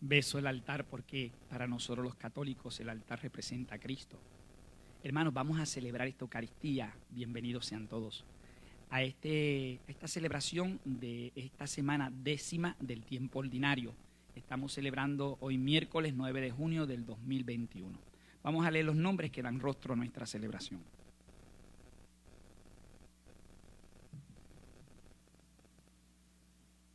beso el altar porque para nosotros los católicos el altar representa a Cristo. Hermanos, vamos a celebrar esta Eucaristía. Bienvenidos sean todos a esta celebración de esta semana 10ª del tiempo ordinario. Estamos celebrando hoy miércoles 9 de junio del 2021. Vamos a leer los nombres que dan rostro a nuestra celebración.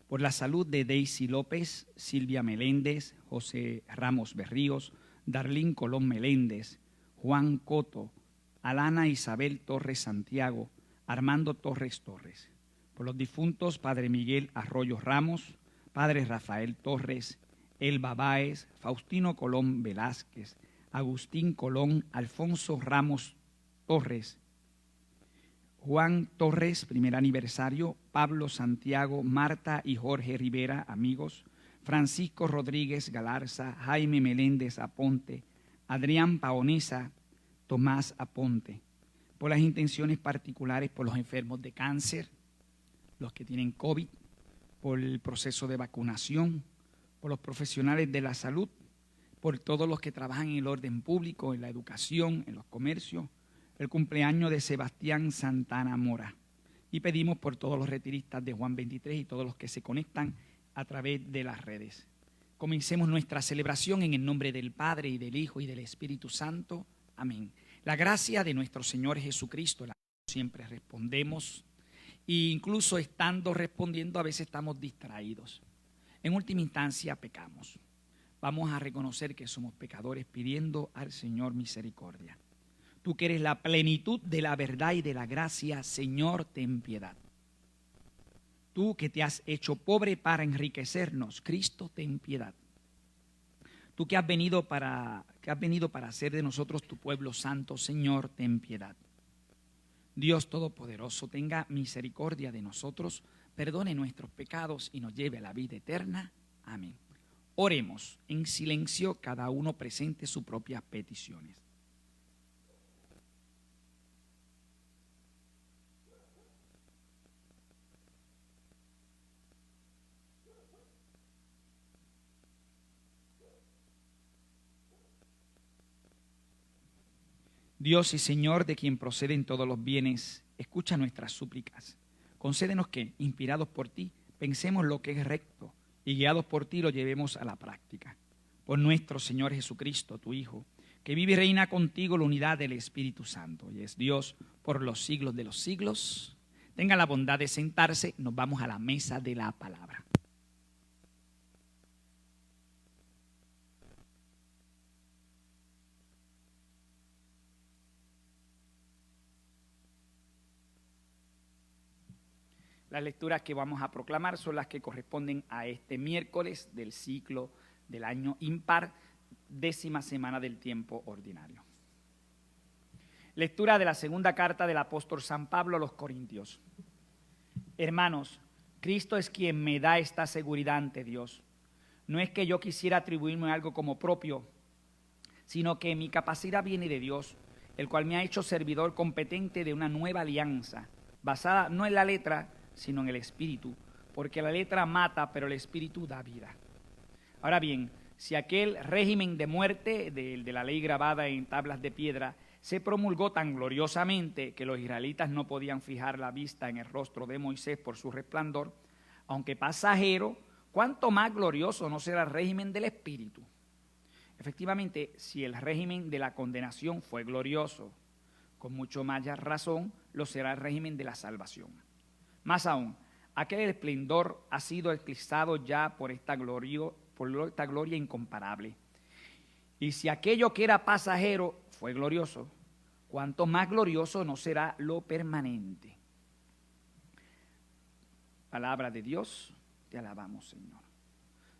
Por la salud de Daisy López, Silvia Meléndez, José Ramos Berríos, Darlín Colón Meléndez, Juan Coto, Alana Isabel Torres Santiago, Armando Torres Torres. Por los difuntos, Padre Miguel Arroyo Ramos, Padre Rafael Torres, Elba Báez, Faustino Colón Velázquez, Agustín Colón, Alfonso Ramos Torres, Juan Torres, primer aniversario, Pablo Santiago, Marta y Jorge Rivera, amigos, Francisco Rodríguez Galarza, Jaime Meléndez Aponte, Adrián Paonesa, Tomás Aponte. Por las intenciones particulares, por los enfermos de cáncer, los que tienen COVID, por el proceso de vacunación, por los profesionales de la salud, por todos los que trabajan en el orden público, en la educación, en los comercios, el cumpleaños de Sebastián Santana Mora. Y pedimos por todos los retiristas de Juan 23 y todos los que se conectan a través de las redes. Comencemos nuestra celebración en el nombre del Padre, y del Hijo, y del Espíritu Santo. Amén. La gracia de nuestro Señor Jesucristo, la siempre respondemos, e incluso estando respondiendo a veces estamos distraídos. En última instancia pecamos. Vamos a reconocer que somos pecadores pidiendo al Señor misericordia. Tú que eres la plenitud de la verdad y de la gracia, Señor, ten piedad. Tú que te has hecho pobre para enriquecernos, Cristo, ten piedad. Tú que has venido para hacer de nosotros tu pueblo santo, Señor, ten piedad. Dios Todopoderoso, tenga misericordia de nosotros, perdone nuestros pecados y nos lleve a la vida eterna. Amén. Oremos en silencio, cada uno presente sus propias peticiones. Dios y Señor, de quien proceden todos los bienes, escucha nuestras súplicas. Concédenos que, inspirados por ti, pensemos lo que es recto y guiados por ti lo llevemos a la práctica. Por nuestro Señor Jesucristo, tu Hijo, que vive y reina contigo la unidad del Espíritu Santo y es Dios por los siglos de los siglos. Tenga la bondad de sentarse, nos vamos a la mesa de la palabra. Las lecturas que vamos a proclamar son las que corresponden a este miércoles del ciclo del año impar, 10ª semana del tiempo ordinario. Lectura de la segunda carta del apóstol San Pablo a los Corintios. Hermanos, Cristo es quien me da esta seguridad ante Dios. No es que yo quisiera atribuirme algo como propio, sino que mi capacidad viene de Dios, el cual me ha hecho servidor competente de una nueva alianza, basada no en la letra, sino en el Espíritu, porque la letra mata, pero el Espíritu da vida. Ahora bien, si aquel régimen de muerte de la ley grabada en tablas de piedra se promulgó tan gloriosamente que los israelitas no podían fijar la vista en el rostro de Moisés por su resplandor, aunque pasajero, ¿cuánto más glorioso no será el régimen del Espíritu? Efectivamente, si el régimen de la condenación fue glorioso, con mucho más razón lo será el régimen de la salvación. Más aún, aquel esplendor ha sido eclipsado ya por esta gloria incomparable. Y si aquello que era pasajero fue glorioso, cuánto más glorioso no será lo permanente. Palabra de Dios, te alabamos, Señor.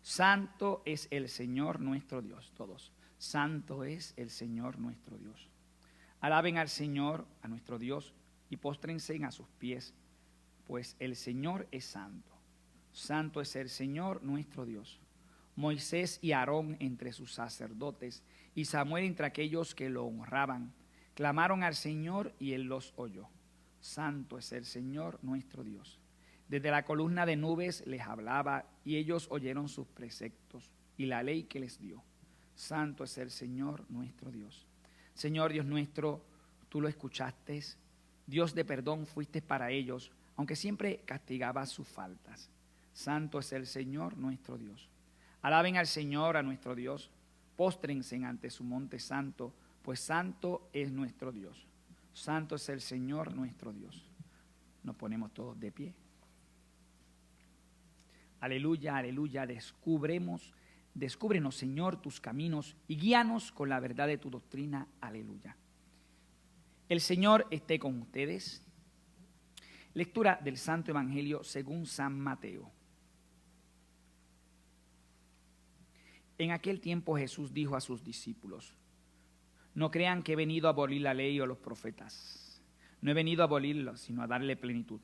Santo es el Señor nuestro Dios, todos. Santo es el Señor nuestro Dios. Alaben al Señor, a nuestro Dios, y póstrense a sus pies, pues el Señor es santo. Santo es el Señor nuestro Dios. Moisés y Aarón entre sus sacerdotes y Samuel entre aquellos que lo honraban, clamaron al Señor y Él los oyó. Santo es el Señor nuestro Dios. Desde la columna de nubes les hablaba y ellos oyeron sus preceptos. y la ley que les dio. Santo es el Señor nuestro Dios. Señor Dios nuestro, tú lo escuchaste, Dios de perdón fuiste para ellos, aunque siempre castigabas sus faltas. Santo es el Señor nuestro Dios. Alaben al Señor, a nuestro Dios, póstrense ante su monte santo, pues santo es nuestro Dios. Santo es el Señor nuestro Dios. Nos ponemos todos de pie. Aleluya, aleluya, descúbrenos, Señor, tus caminos y guíanos con la verdad de tu doctrina. Aleluya. El Señor esté con ustedes. Lectura del Santo Evangelio según San Mateo. En aquel tiempo Jesús dijo a sus discípulos: no crean que he venido a abolir la ley o los profetas. No he venido a abolirlos, sino a darle plenitud.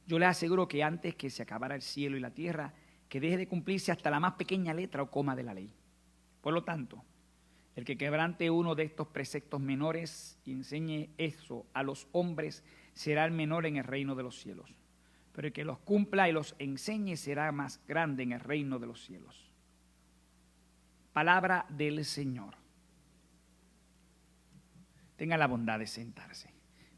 Yo les aseguro que antes que se acabara el cielo y la tierra, que deje de cumplirse hasta la más pequeña letra o coma de la ley. Por lo tanto, el que quebrante uno de estos preceptos menores y enseñe eso a los hombres, será el menor en el reino de los cielos. Pero el que los cumpla y los enseñe será más grande en el reino de los cielos. Palabra del Señor. Tenga la bondad de sentarse.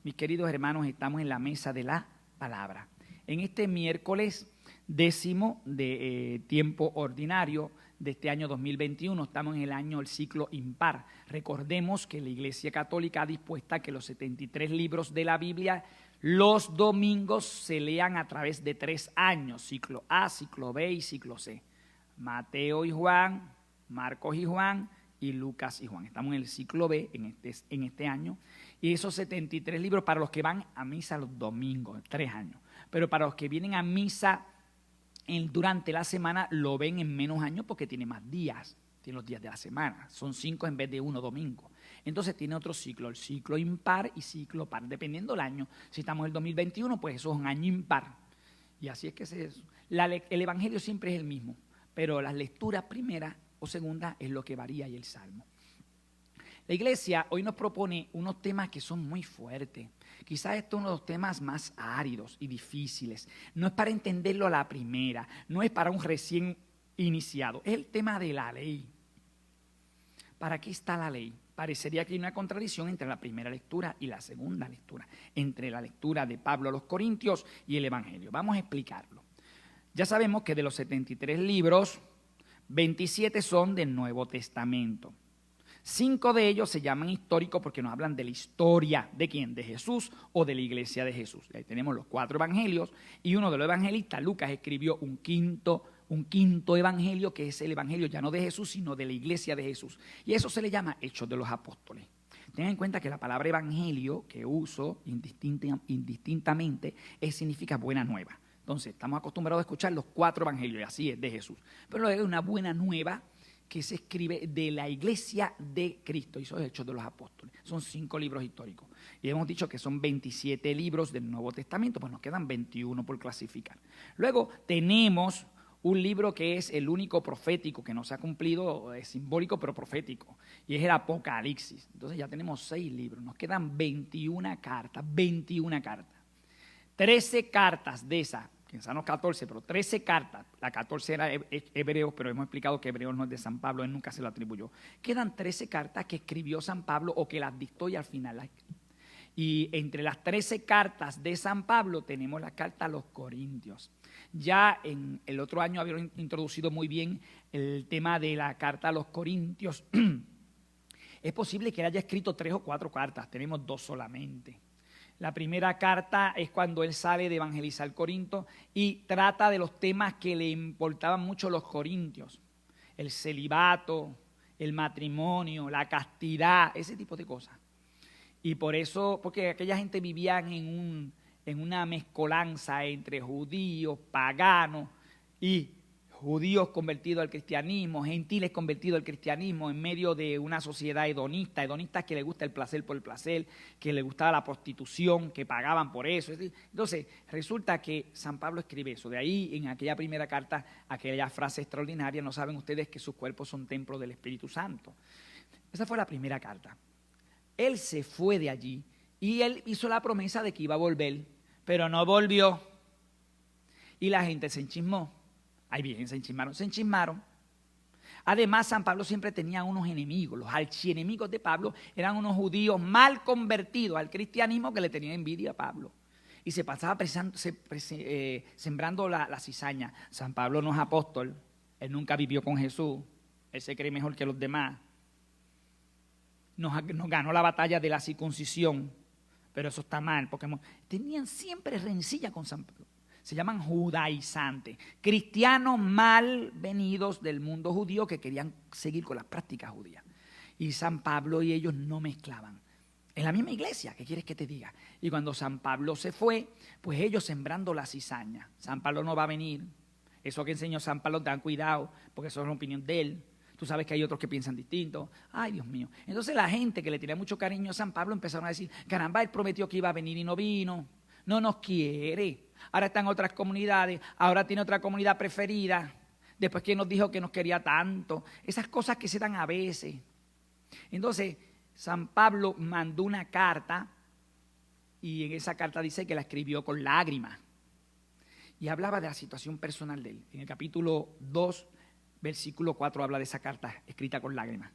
Mis queridos hermanos, estamos en la mesa de la palabra. En este miércoles 10º de tiempo ordinario de este año 2021, estamos en el ciclo impar. Recordemos que la Iglesia Católica ha dispuesto que los 73 libros de la Biblia los domingos se lean a través de 3 años, ciclo A, ciclo B y ciclo C. Mateo y Juan, Marcos y Juan y Lucas y Juan. Estamos en el ciclo B en este año. Y esos 73 libros para los que van a misa los domingos, 3 años. Pero para los que vienen a misa durante la semana lo ven en menos años porque tiene más días, tiene los días de la semana, son 5 en vez de 1 domingo. Entonces tiene otro ciclo, el ciclo impar y ciclo par, dependiendo del año. Si estamos en el 2021, pues eso es un año impar. Y así es que el Evangelio siempre es el mismo, pero las lecturas primera o segunda es lo que varía y el Salmo. La Iglesia hoy nos propone unos temas que son muy fuertes. Quizás esto es uno de los temas más áridos y difíciles. No es para entenderlo a la primera, no es para un recién iniciado. Es el tema de la ley. ¿Para qué está la ley? Parecería que hay una contradicción entre la primera lectura y la segunda lectura, entre la lectura de Pablo a los Corintios y el Evangelio. Vamos a explicarlo. Ya sabemos que de los 73 libros, 27 son del Nuevo Testamento. 5 de ellos se llaman históricos porque nos hablan de la historia. ¿De quién? De Jesús o de la iglesia de Jesús. Y ahí tenemos los 4 evangelios y uno de los evangelistas, Lucas, escribió un quinto evangelio, que es el evangelio ya no de Jesús, sino de la iglesia de Jesús. Y eso se le llama Hechos de los Apóstoles. Tengan en cuenta que la palabra evangelio que uso indistintamente significa buena nueva. Entonces, estamos acostumbrados a escuchar los 4 evangelios, y así es, de Jesús. Pero luego hay una buena nueva que se escribe de la iglesia de Cristo, y eso es Hechos de los Apóstoles. Son 5 libros históricos. Y hemos dicho que son 27 libros del Nuevo Testamento, pues nos quedan 21 por clasificar. Luego tenemos un libro que es el único profético que no se ha cumplido, es simbólico pero profético, y es el Apocalipsis. Entonces ya tenemos 6 libros, nos quedan 21 cartas, 13 cartas de esas, quizás no 14, pero 13 cartas. La 14 era Hebreos, pero hemos explicado que Hebreos no es de San Pablo, él nunca se lo atribuyó. Quedan 13 cartas que escribió San Pablo o que las dictó y al final las escribió. Y entre las 13 cartas de San Pablo tenemos la carta a los Corintios. Ya en el otro año habían introducido muy bien el tema de la carta a los Corintios. Es posible que él haya escrito 3 o 4 cartas, tenemos 2 solamente. La primera carta es cuando él sale de evangelizar Corinto y trata de los temas que le importaban mucho a los corintios. El celibato, el matrimonio, la castidad, ese tipo de cosas. Y por eso, porque aquella gente vivía en una mezcolanza entre judíos, paganos y judíos convertidos al cristianismo, gentiles convertidos al cristianismo en medio de una sociedad hedonistas que les gusta el placer por el placer, que les gustaba la prostitución, que pagaban por eso. Entonces, resulta que San Pablo escribe eso. De ahí, en aquella primera carta, aquella frase extraordinaria: no saben ustedes que sus cuerpos son templos del Espíritu Santo. Esa fue la primera carta. Él se fue de allí y él hizo la promesa de que iba a volver, pero no volvió. Y la gente se enchismó. Ahí bien, se enchismaron. Además, San Pablo siempre tenía unos enemigos. Los archienemigos de Pablo eran unos judíos mal convertidos al cristianismo que le tenían envidia a Pablo. Y se pasaba sembrando la cizaña. San Pablo no es apóstol, él nunca vivió con Jesús, él se cree mejor que los demás. Nos ganó la batalla de la circuncisión, pero eso está mal, porque tenían siempre rencilla con San Pablo. Se llaman judaizantes, cristianos mal venidos del mundo judío que querían seguir con las prácticas judías. Y San Pablo y ellos no mezclaban. En la misma iglesia, ¿qué quieres que te diga? Y cuando San Pablo se fue, pues ellos sembrando la cizaña. San Pablo no va a venir. Eso que enseñó San Pablo, ten cuidado, porque eso es la opinión de él. Tú sabes que hay otros que piensan distinto. Ay, Dios mío. Entonces la gente que le tenía mucho cariño a San Pablo empezaron a decir, caramba, él prometió que iba a venir y no vino. No nos quiere. Ahora está en otras comunidades, ahora tiene otra comunidad preferida. Después que nos dijo que nos quería tanto. Esas cosas que se dan a veces. Entonces, San Pablo mandó una carta y en esa carta dice que la escribió con lágrimas. Y hablaba de la situación personal de él. En el capítulo 2, versículo 4 habla de esa carta escrita con lágrimas.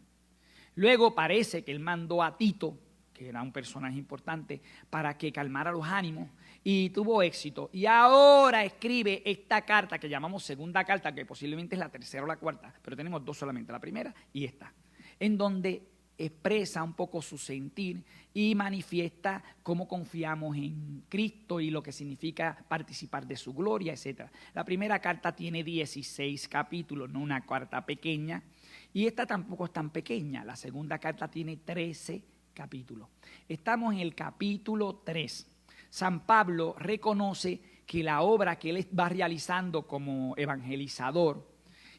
Luego parece que él mandó a Tito, que era un personaje importante, para que calmara los ánimos y tuvo éxito. Y ahora escribe esta carta que llamamos segunda carta, que posiblemente es la tercera o la cuarta, pero tenemos dos solamente, la primera y esta, en donde expresa un poco su sentir y manifiesta cómo confiamos en Cristo y lo que significa participar de su gloria, etc. La primera carta tiene 16 capítulos, no una carta pequeña, y esta tampoco es tan pequeña. La segunda carta tiene 13 capítulos. Estamos en el capítulo 3. San Pablo reconoce que la obra que él va realizando como evangelizador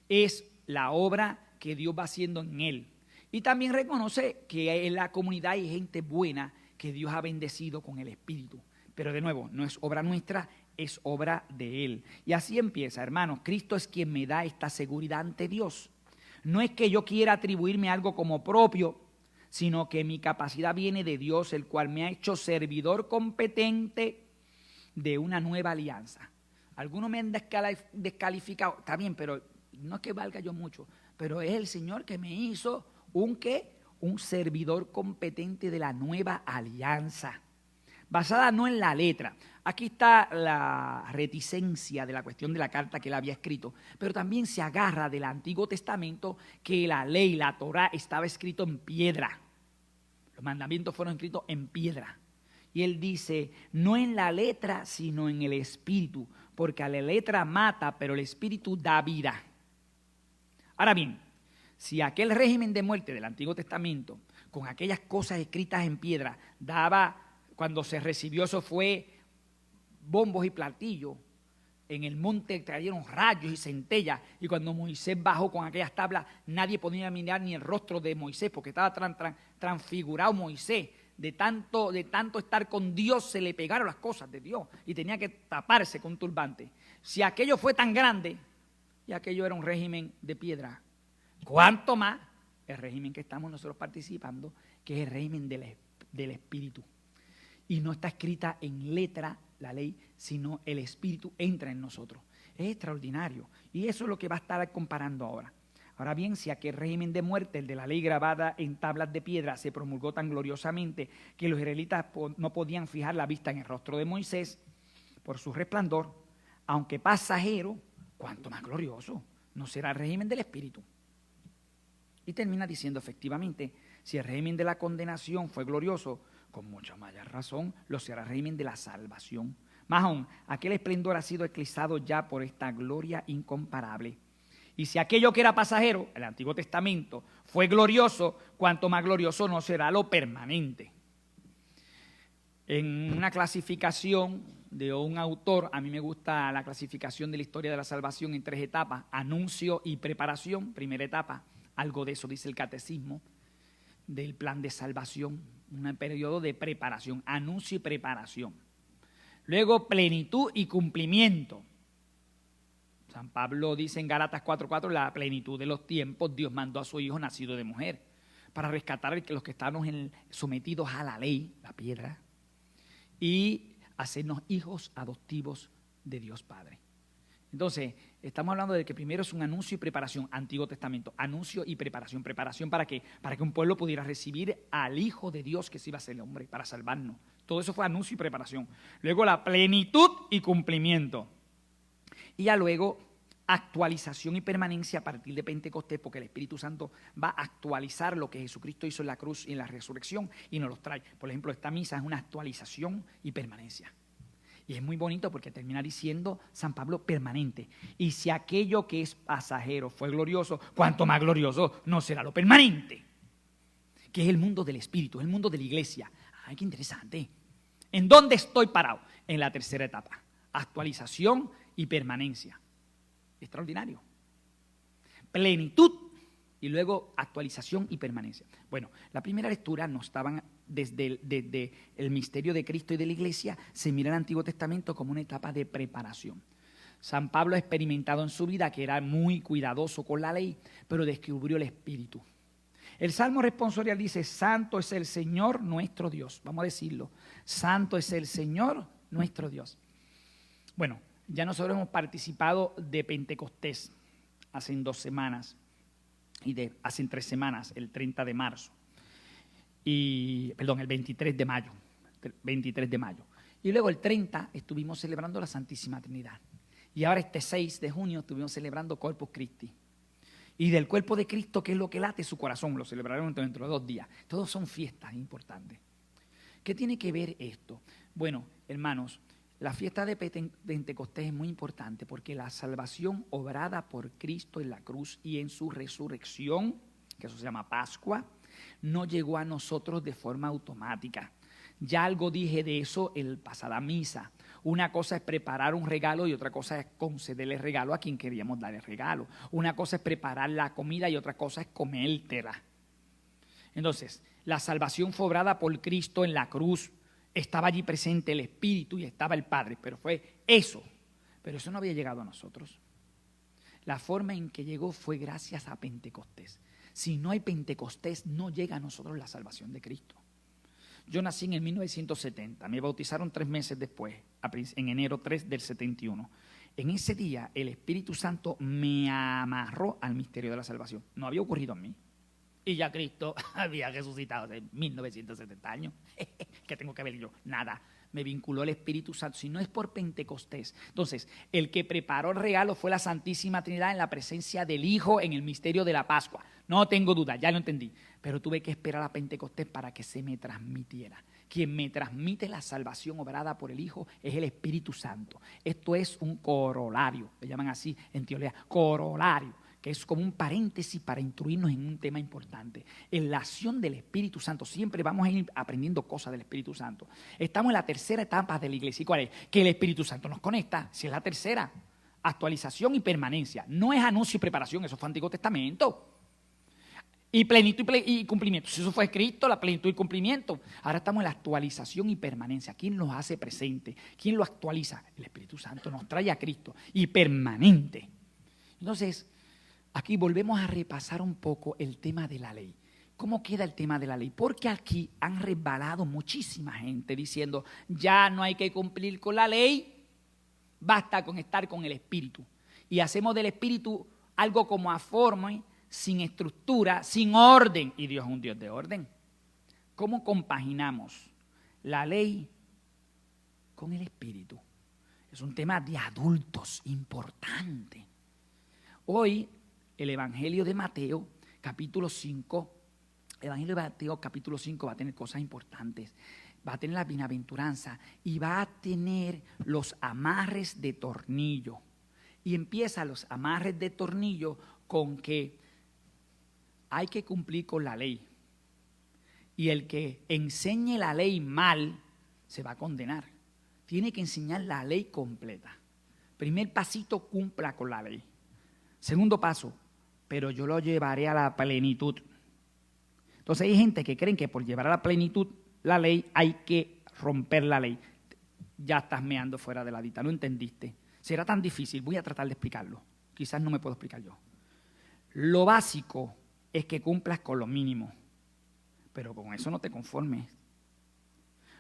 es la obra que Dios va haciendo en él. Y también reconoce que en la comunidad hay gente buena que Dios ha bendecido con el Espíritu. Pero de nuevo, no es obra nuestra, es obra de Él. Y así empieza, hermanos. Cristo es quien me da esta seguridad ante Dios. No es que yo quiera atribuirme algo como propio, sino que mi capacidad viene de Dios, el cual me ha hecho servidor competente de una nueva alianza. Algunos me han descalificado, está bien, pero no es que valga yo mucho, pero es el Señor que me hizo un servidor competente de la nueva alianza, basada no en la letra. Aquí está la reticencia de la cuestión de la carta que él había escrito, pero también se agarra del Antiguo Testamento que la ley, la Torá, estaba escrito en piedra. Los mandamientos fueron escritos en piedra. Y él dice, no en la letra, sino en el espíritu, porque a la letra mata, pero el espíritu da vida. Ahora bien, si aquel régimen de muerte del Antiguo Testamento, con aquellas cosas escritas en piedra, daba, cuando se recibió eso fue bombos y platillos, en el monte cayeron rayos y centellas, y cuando Moisés bajó con aquellas tablas, nadie podía mirar ni el rostro de Moisés, porque estaba transfigurado Moisés, de tanto estar con Dios, se le pegaron las cosas de Dios, y tenía que taparse con un turbante. Si aquello fue tan grande, y aquello era un régimen de piedra, ¿cuánto más el régimen que estamos nosotros participando, que es el régimen del Espíritu? Y no está escrita en letra la ley, sino el Espíritu entra en nosotros. Es extraordinario. Y eso es lo que va a estar comparando ahora. Ahora bien, si aquel régimen de muerte, el de la ley grabada en tablas de piedra, se promulgó tan gloriosamente que los israelitas no podían fijar la vista en el rostro de Moisés por su resplandor, aunque pasajero, cuánto más glorioso no será el régimen del Espíritu. Y termina diciendo, efectivamente, si el régimen de la condenación fue glorioso, con mucha mayor razón lo será el régimen de la salvación. Más aún, aquel esplendor ha sido eclipsado ya por esta gloria incomparable. Y si aquello que era pasajero, el Antiguo Testamento, fue glorioso, cuanto más glorioso no será lo permanente. En una clasificación de un autor, a mí me gusta la clasificación de la historia de la salvación en 3 etapas, anuncio y preparación, primera etapa, algo de eso dice el catecismo, del plan de salvación, un periodo de preparación, anuncio y preparación. Luego plenitud y cumplimiento. San Pablo dice en Gálatas 4:4, la plenitud de los tiempos, Dios mandó a su Hijo nacido de mujer, para rescatar a los que estábamos sometidos a la ley, la piedra, y hacernos hijos adoptivos de Dios Padre. Entonces, estamos hablando de que primero es un anuncio y preparación, Antiguo Testamento, anuncio y preparación. ¿Preparación para qué? Para que un pueblo pudiera recibir al Hijo de Dios que se iba a ser el hombre, para salvarnos. Todo eso fue anuncio y preparación. Luego la plenitud y cumplimiento. Y ya luego actualización y permanencia a partir de Pentecostés, porque el Espíritu Santo va a actualizar lo que Jesucristo hizo en la cruz y en la resurrección y nos los trae. Por ejemplo, esta misa es una actualización y permanencia. Y es muy bonito porque termina diciendo San Pablo permanente. Y si aquello que es pasajero fue glorioso, cuanto más glorioso no será lo permanente. Que es el mundo del Espíritu, el mundo de la iglesia. ¡Ay, qué interesante! ¿En dónde estoy parado? En la tercera etapa. Actualización y permanencia. Extraordinario. Plenitud y luego actualización y permanencia. Bueno, la primera lectura nos estaban desde el misterio de Cristo y de la iglesia, se mira el Antiguo Testamento como una etapa de preparación. San Pablo ha experimentado en su vida que era muy cuidadoso con la ley, pero descubrió el Espíritu. El Salmo responsorial dice: Santo es el Señor nuestro Dios. Vamos a decirlo. Santo es el Señor nuestro Dios. Bueno, ya nosotros hemos participado de Pentecostés hace 2 semanas y hace 3 semanas, el 30 de marzo. El 23 de mayo. 23 de mayo. Y luego el 30 estuvimos celebrando la Santísima Trinidad. Y ahora este 6 de junio estuvimos celebrando Corpus Christi. Y del cuerpo de Cristo, que es lo que late su corazón, lo celebraremos dentro de 2 días. Todos son fiestas importantes. ¿Qué tiene que ver esto? Bueno, hermanos, la fiesta de Pentecostés es muy importante porque la salvación obrada por Cristo en la cruz y en su resurrección, que eso se llama Pascua, no llegó a nosotros de forma automática. Ya algo dije de eso en la pasada misa. Una cosa es preparar un regalo y otra cosa es concederle el regalo a quien queríamos dar el regalo. Una cosa es preparar la comida y otra cosa es comértela. Entonces, la salvación fue obrada por Cristo en la cruz. Estaba allí presente el Espíritu y estaba el Padre, pero fue eso. Pero eso no había llegado a nosotros. La forma en que llegó fue gracias a Pentecostés. Si no hay Pentecostés, no llega a nosotros la salvación de Cristo. Yo nací en el 1970, me bautizaron 3 meses después, en enero 3 del 71. En ese día el Espíritu Santo me amarró al misterio de la salvación. No había ocurrido en mí. Y ya Cristo había resucitado hace 1970 años. ¿Qué tengo que ver yo? Nada. Me vinculó el Espíritu Santo. Si no es por Pentecostés. Entonces, el que preparó el regalo fue la Santísima Trinidad en la presencia del Hijo en el misterio de la Pascua. No tengo duda, ya lo entendí. Pero tuve que esperar a Pentecostés para que se me transmitiera. Quien me transmite la salvación obrada por el Hijo es el Espíritu Santo. Esto es un corolario, le llaman así en teología, corolario, que es como un paréntesis para instruirnos en un tema importante. En la acción del Espíritu Santo, siempre vamos a ir aprendiendo cosas del Espíritu Santo. Estamos en la tercera etapa de la iglesia. ¿Y cuál es? Que el Espíritu Santo nos conecta, si es la tercera. Actualización y permanencia. No es anuncio y preparación, eso fue Antiguo Testamento. Y plenitud y cumplimiento. Si eso fue Cristo, la plenitud y cumplimiento. Ahora estamos en la actualización y permanencia. ¿Quién los hace presente? ¿Quién lo actualiza? El Espíritu Santo nos trae a Cristo. Y permanente. Entonces, aquí volvemos a repasar un poco el tema de la ley. ¿Cómo queda el tema de la ley? Porque aquí han resbalado muchísima gente diciendo, ya no hay que cumplir con la ley, basta con estar con el Espíritu. Y hacemos del Espíritu algo como aforme, sin estructura, sin orden. Y Dios es un Dios de orden. ¿Cómo compaginamos la ley con el Espíritu? Es un tema de adultos importante. Hoy, el Evangelio de Mateo, capítulo 5, va a tener cosas importantes. Va a tener la bienaventuranza y va a tener los amarres de tornillo. Y empieza los amarres de tornillo con que hay que cumplir con la ley. Y el que enseñe la ley mal se va a condenar. Tiene que enseñar la ley completa. Primer pasito, cumpla con la ley. Segundo paso, pero yo lo llevaré a la plenitud. Entonces hay gente que creen que por llevar a la plenitud la ley hay que romper la ley. Ya estás meando fuera de la dita, no entendiste. Será tan difícil, voy a tratar de explicarlo. Quizás no me puedo explicar yo. Lo básico es que cumplas con lo mínimo, pero con eso no te conformes.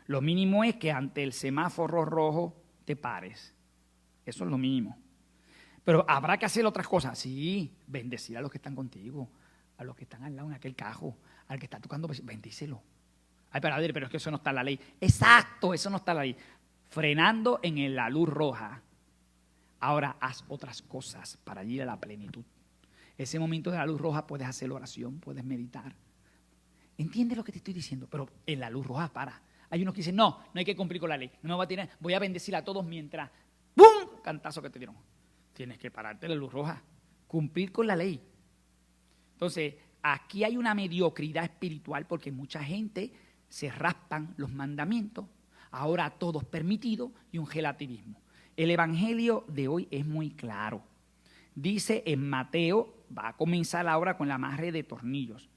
Lo mínimo es que ante el semáforo rojo te pares. Eso es lo mínimo. Pero habrá que hacer otras cosas. Sí, bendecir a los que están contigo, a los que están al lado en aquel cajo, al que está tocando, bendícelo. Ay, pero es que eso no está en la ley. Exacto, eso no está en la ley. Frenando en la luz roja. Ahora haz otras cosas para ir a la plenitud. Ese momento de la luz roja puedes hacer oración, puedes meditar. ¿Entiendes lo que te estoy diciendo? Pero en la luz roja para. Hay unos que dicen, no hay que cumplir con la ley. No me voy a tener, voy a bendecir a todos mientras, ¡pum!, cantazo que te dieron. Tienes que pararte en la luz roja, cumplir con la ley. Entonces, aquí hay una mediocridad espiritual porque mucha gente se raspan los mandamientos, ahora todo es permitido y un relativismo. El evangelio de hoy es muy claro. Dice en Mateo, va a comenzar ahora con la amarre de tornillos.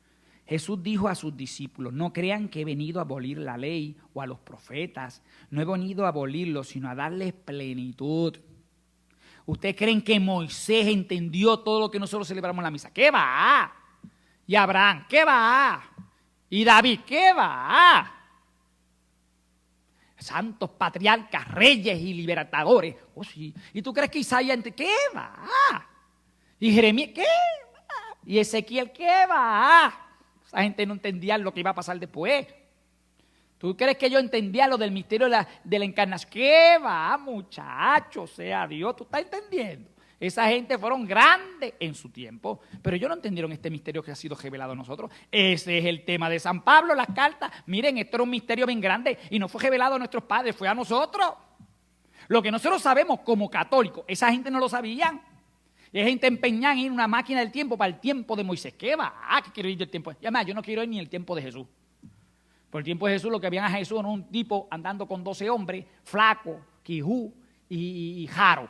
Jesús dijo a sus discípulos, no crean que he venido a abolir la ley o a los profetas, no he venido a abolirlos, sino a darles plenitud. ¿Ustedes creen que Moisés entendió todo lo que nosotros celebramos en la misa? ¿Qué va? Y Abraham, ¿qué va? Y David, ¿qué va? Santos patriarcas, reyes y libertadores. Oh, sí. ¿Y tú crees que Isaías, qué va? Y Jeremías, ¿qué va? Y Ezequiel, ¿qué va? Esa gente no entendía lo que iba a pasar después. ¿Tú crees que yo entendía lo del misterio de la encarnación? ¿Qué va, muchacho? Sea Dios, ¿tú estás entendiendo? Esa gente fueron grandes en su tiempo, pero ellos no entendieron este misterio que ha sido revelado a nosotros. Ese es el tema de San Pablo, las cartas. Miren, esto era un misterio bien grande y no fue revelado a nuestros padres, fue a nosotros. Lo que nosotros sabemos como católicos, esa gente no lo sabían. Y hay gente empeñada en ir a una máquina del tiempo para el tiempo de Moisés. ¿Qué va? ¿Qué quiero ir del tiempo? Y además, yo no quiero ir ni el tiempo de Jesús. Por el tiempo de Jesús, lo que habían a Jesús era un tipo andando con 12 hombres, flaco, quijú y jaro,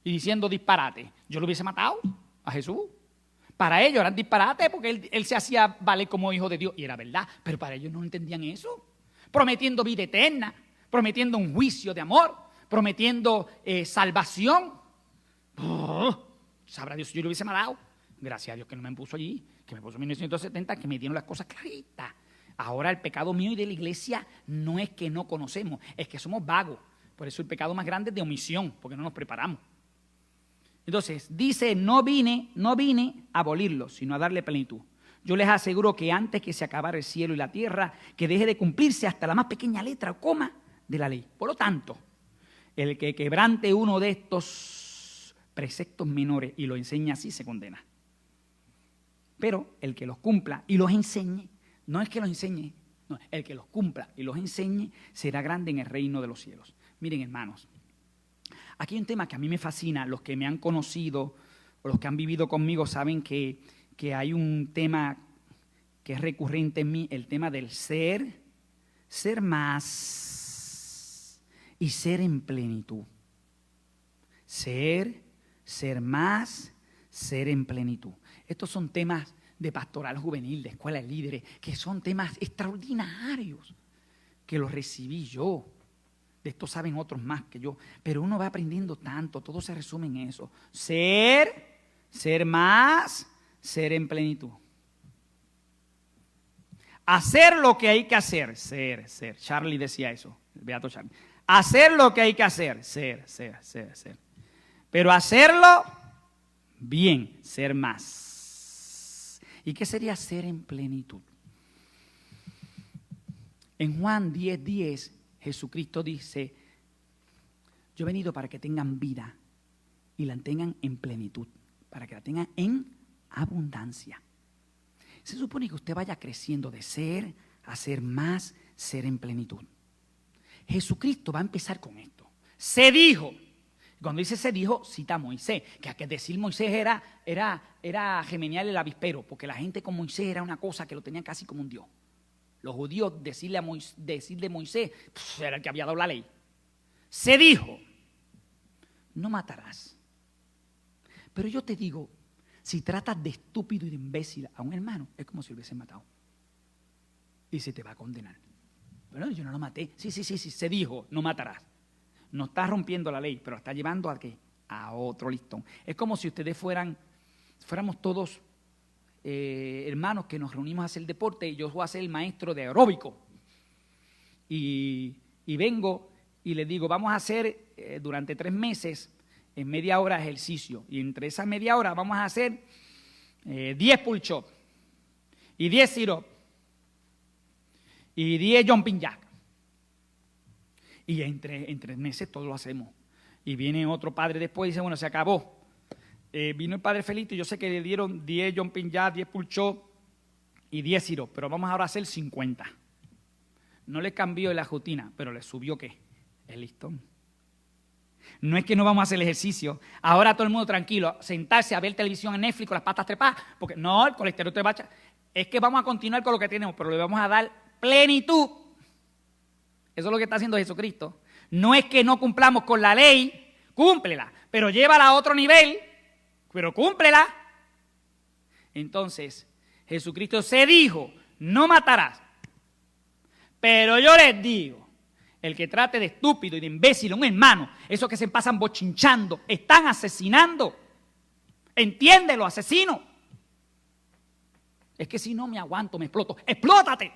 y diciendo disparate. Yo lo hubiese matado a Jesús. Para ellos eran disparates porque él se hacía valer como hijo de Dios, y era verdad, pero para ellos no entendían eso. Prometiendo vida eterna, prometiendo un juicio de amor, prometiendo salvación. Sabrá Dios si yo lo hubiese matado. Gracias a Dios que no me puso allí, que me puso en 1970, que me dieron las cosas claritas. Ahora el pecado mío y de la iglesia no es que no conocemos, es que somos vagos. Por eso el pecado más grande es de omisión, porque no nos preparamos. Entonces, dice, no vine a abolirlo, sino a darle plenitud. Yo les aseguro que antes que se acabara el cielo y la tierra, que deje de cumplirse hasta la más pequeña letra o coma de la ley. Por lo tanto, el que quebrante uno de estos preceptos menores y lo enseña así, se condena. Pero el que los cumpla y los enseñe, no es que los enseñe, no, el que los cumpla y los enseñe será grande en el reino de los cielos. Miren, hermanos, aquí hay un tema que a mí me fascina. Los que me han conocido o los que han vivido conmigo saben que hay un tema que es recurrente en mí, el tema del ser más y ser en plenitud. Ser más, ser en plenitud. Estos son temas de pastoral juvenil, de escuela de líderes, que son temas extraordinarios, que los recibí yo. De esto saben otros más que yo, pero uno va aprendiendo tanto, todo se resume en eso. Ser más, ser en plenitud. Hacer lo que hay que hacer, ser. Charlie decía eso, el beato Charlie. Hacer lo que hay que hacer, ser. Pero hacerlo bien, ser más. ¿Y qué sería ser en plenitud? En Juan 10:10, Jesucristo dice, yo he venido para que tengan vida y la tengan en plenitud, para que la tengan en abundancia. Se supone que usted vaya creciendo de ser a ser más, ser en plenitud. Jesucristo va a empezar con esto. Se dijo. Cuando dice se dijo, cita a Moisés, que decir Moisés era gemenial el avispero, porque la gente con Moisés era una cosa que lo tenían casi como un dios. Los judíos decirle Moisés, era el que había dado la ley. Se dijo, no matarás. Pero yo te digo, si tratas de estúpido y de imbécil a un hermano, es como si lo hubiesen matado. Y se te va a condenar. Pero yo no lo maté. Sí, se dijo, no matarás. No está rompiendo la ley, pero está llevando a ¿qué? A otro listón. Es como si ustedes fuéramos todos hermanos que nos reunimos a hacer deporte y yo voy a ser el maestro de aeróbico. Y vengo y les digo, vamos a hacer durante 3 meses en media hora de ejercicio. Y entre esa media hora vamos a hacer 10 pull-ups y 10 sit-ups y 10 jumping jack. Y entre 3 meses todo lo hacemos. Y viene otro padre después y dice, bueno, se acabó. Vino el padre Felito y yo sé que le dieron 10 jumping jack, 10 pull-ups y 10 sit-ups, pero vamos ahora a hacer 50. No le cambió la rutina, pero le subió ¿qué? El listón. No es que no vamos a hacer el ejercicio. Ahora todo el mundo tranquilo, sentarse a ver televisión en Netflix con las patas trepadas, porque no, el colesterol te va a echar. Es que vamos a continuar con lo que tenemos, pero le vamos a dar plenitud. Eso es lo que está haciendo Jesucristo. No es que no cumplamos con la ley, cúmplela, pero llévala a otro nivel, pero cúmplela. Entonces, Jesucristo se dijo, no matarás. Pero yo les digo, el que trate de estúpido y de imbécil a un hermano, esos que se pasan bochinchando, están asesinando. Entiéndelo, asesino. Es que si no me aguanto, me exploto. ¡Explótate!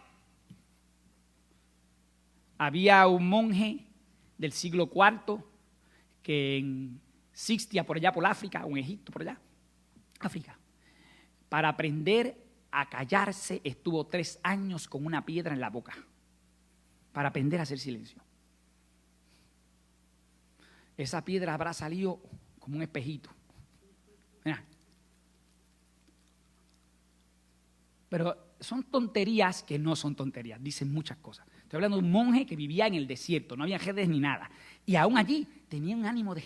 Había un monje del siglo IV que en Sixtia, por allá por África, o en Egipto, por allá, África, para aprender a callarse estuvo 3 años con una piedra en la boca, para aprender a hacer silencio. Esa piedra habrá salido como un espejito. Mira. Pero son tonterías que no son tonterías, dicen muchas cosas. Estoy hablando de un monje que vivía en el desierto, no había redes ni nada. Y aún allí tenía un ánimo de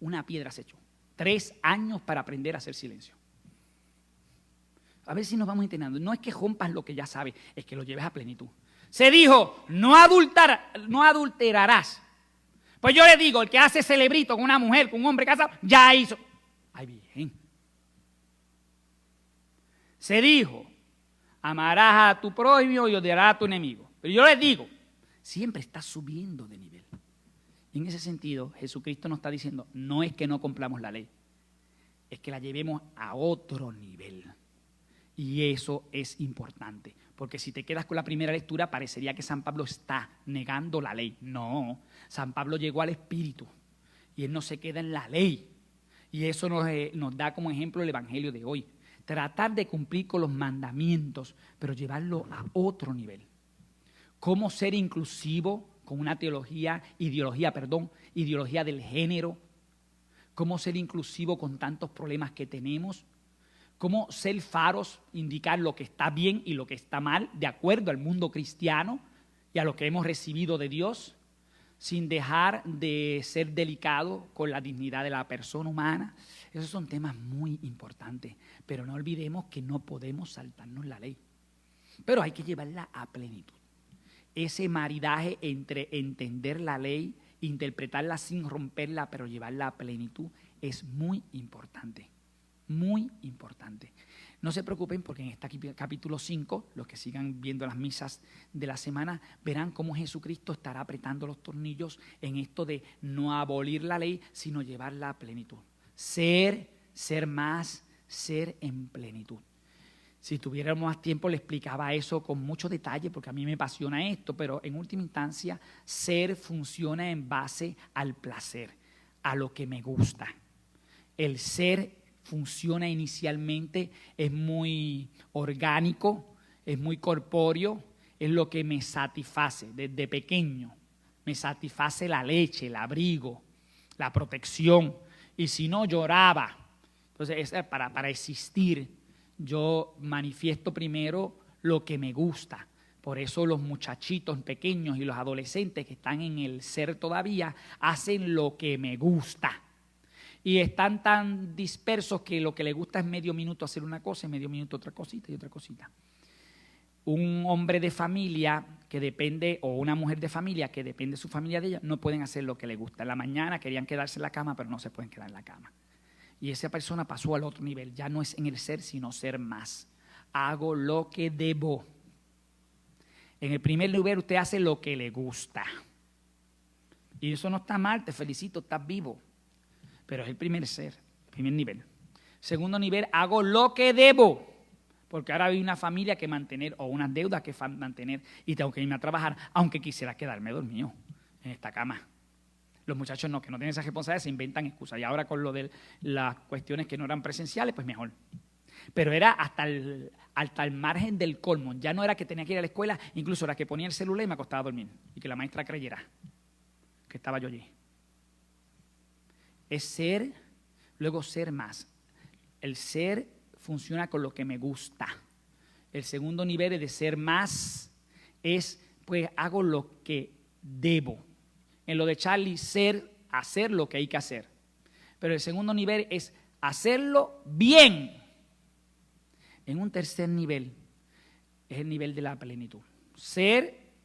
una piedra se echó. 3 años para aprender a hacer silencio. A ver si nos vamos entendiendo. No es que rompas lo que ya sabes, es que lo lleves a plenitud. Se dijo, no adulterarás. Pues yo le digo, el que hace celebrito con una mujer, con un hombre casado, ya hizo. Ay, bien. Se dijo, amarás a tu prójimo y odiarás a tu enemigo. Pero yo les digo, siempre está subiendo de nivel. Y en ese sentido, Jesucristo nos está diciendo, no es que no cumplamos la ley, es que la llevemos a otro nivel. Y eso es importante, porque si te quedas con la primera lectura, parecería que San Pablo está negando la ley. No, San Pablo llegó al Espíritu y él no se queda en la ley. Y eso nos da como ejemplo el Evangelio de hoy. Tratar de cumplir con los mandamientos, pero llevarlo a otro nivel. Cómo ser inclusivo con una ideología del género. Cómo ser inclusivo con tantos problemas que tenemos. Cómo ser faros, indicar lo que está bien y lo que está mal, de acuerdo al mundo cristiano y a lo que hemos recibido de Dios, sin dejar de ser delicado con la dignidad de la persona humana. Esos son temas muy importantes, pero no olvidemos que no podemos saltarnos la ley, pero hay que llevarla a plenitud. Ese maridaje entre entender la ley, interpretarla sin romperla, pero llevarla a plenitud, es muy importante. Muy importante. No se preocupen porque en este capítulo 5, los que sigan viendo las misas de la semana, verán cómo Jesucristo estará apretando los tornillos en esto de no abolir la ley, sino llevarla a plenitud. Ser más, ser en plenitud. Si tuviéramos más tiempo le explicaba eso con mucho detalle porque a mí me apasiona esto, pero en última instancia, ser funciona en base al placer, a lo que me gusta. El ser funciona inicialmente, es muy orgánico, es muy corpóreo, es lo que me satisface desde pequeño. Me satisface la leche, el abrigo, la protección. Y si no, lloraba. Entonces, para existir, yo manifiesto primero lo que me gusta. Por eso los muchachitos pequeños y los adolescentes que están en el ser todavía hacen lo que me gusta. Y están tan dispersos que lo que les gusta es medio minuto hacer una cosa y medio minuto otra cosita y otra cosita. Un hombre de familia que depende, o una mujer de familia que depende de su familia de ella, no pueden hacer lo que les gusta. En la mañana querían quedarse en la cama, pero no se pueden quedar en la cama. Y esa persona pasó al otro nivel. Ya no es en el ser, sino ser más. Hago lo que debo. En el primer lugar, usted hace lo que le gusta. Y eso no está mal, te felicito, estás vivo. Pero es el primer ser, el primer nivel. Segundo nivel, hago lo que debo. Porque ahora hay una familia que mantener o unas deudas que mantener y tengo que irme a trabajar, aunque quisiera quedarme dormido en esta cama. Los muchachos no, que no tienen esa responsabilidad, se inventan excusas. Y ahora con lo de las cuestiones que no eran presenciales, pues mejor. Pero era hasta el margen del colmo. Ya no era que tenía que ir a la escuela, incluso era que ponía el celular y me acostaba a dormir. Y que la maestra creyera que estaba yo allí. Es ser, luego ser más. El ser funciona con lo que me gusta. El segundo nivel de ser más es, pues hago lo que debo. En lo de Charlie, hacer lo que hay que hacer. Pero el segundo nivel es hacerlo bien. En un tercer nivel es el nivel de la plenitud.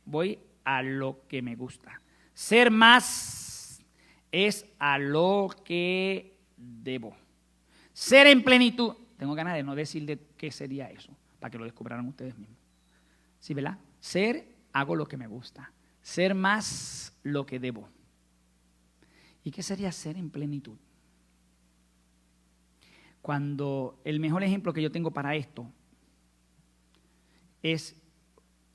Voy a lo que me gusta. Ser más es a lo que debo. Ser en plenitud. Tengo ganas de no decir de qué sería eso, para que lo descubrieran ustedes mismos. ¿Sí, verdad? Ser, hago lo que me gusta. Ser más, lo que debo. ¿Y qué sería ser en plenitud? Cuando el mejor ejemplo que yo tengo para esto es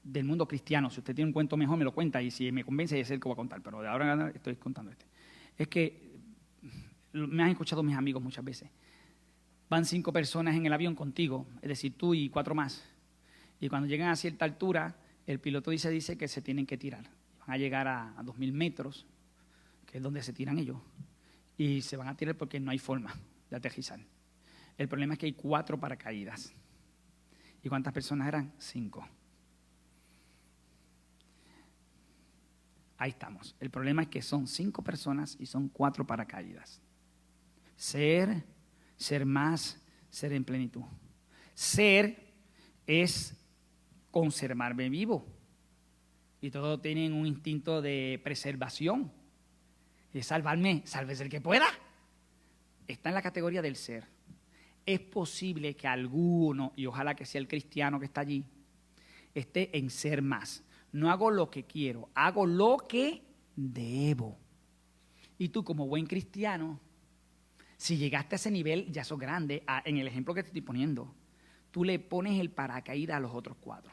del mundo cristiano. Si usted tiene un cuento mejor, me lo cuenta, y si me convence, es el que voy a contar, pero de ahora en estoy contando este. Es que me han escuchado mis amigos muchas veces. Van 5 personas en el avión contigo, es decir, tú y 4 más. Y cuando llegan a cierta altura, el piloto dice que se tienen que tirar. Van a llegar a 2.000 metros, que es donde se tiran ellos. Y se van a tirar porque no hay forma de aterrizar. El problema es que hay 4 paracaídas. ¿Y cuántas personas eran? 5. Ahí estamos. El problema es que son 5 personas y son 4 paracaídas. Ser más, ser en plenitud. Ser es conservarme vivo. Y todos tienen un instinto de preservación. De salvarme, sálvese el que pueda. Está en la categoría del ser. Es posible que alguno, y ojalá que sea el cristiano que está allí, esté en ser más. No hago lo que quiero, hago lo que debo. Y tú, como buen cristiano, si llegaste a ese nivel, ya sos grande. En el ejemplo que te estoy poniendo, tú le pones el paracaídas a los otros 4.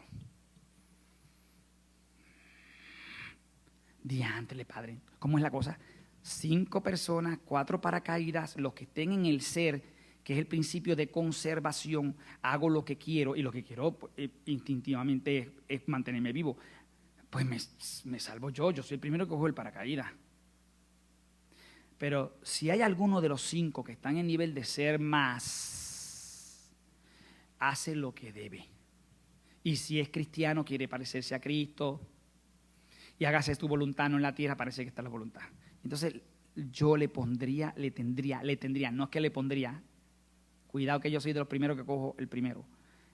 Diantre, Padre, ¿cómo es la cosa? 5 personas, 4 paracaídas, los que estén en el ser, que es el principio de conservación. Hago lo que quiero, y lo que quiero pues, instintivamente es mantenerme vivo. Pues me salvo yo soy el primero que cojo el paracaídas. Pero si hay alguno de los 5 que están en nivel de ser más, hace lo que debe. Y si es cristiano, quiere parecerse a Cristo, y hágase tu voluntad, no en la tierra, parece que está la voluntad. Entonces yo le tendría, no es que le pondría, cuidado que yo soy de los primeros que cojo el primero,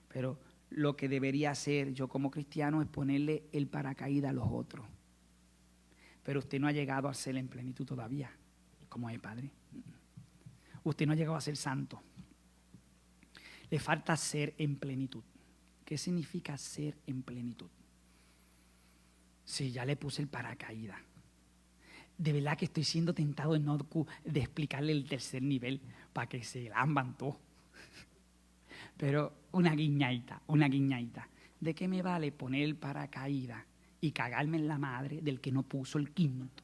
pero lo que debería hacer yo como cristiano es ponerle el paracaídas a los otros. Pero usted no ha llegado a ser en plenitud todavía, como es, Padre. Usted no ha llegado a ser santo. Le falta ser en plenitud. ¿Qué significa ser en plenitud? Sí, ya le puse el paracaídas. De verdad que estoy siendo tentado de explicarle el tercer nivel para que se lamban todo. Pero una guiñaita. ¿De qué me vale poner el paracaídas y cagarme en la madre del que no puso el quinto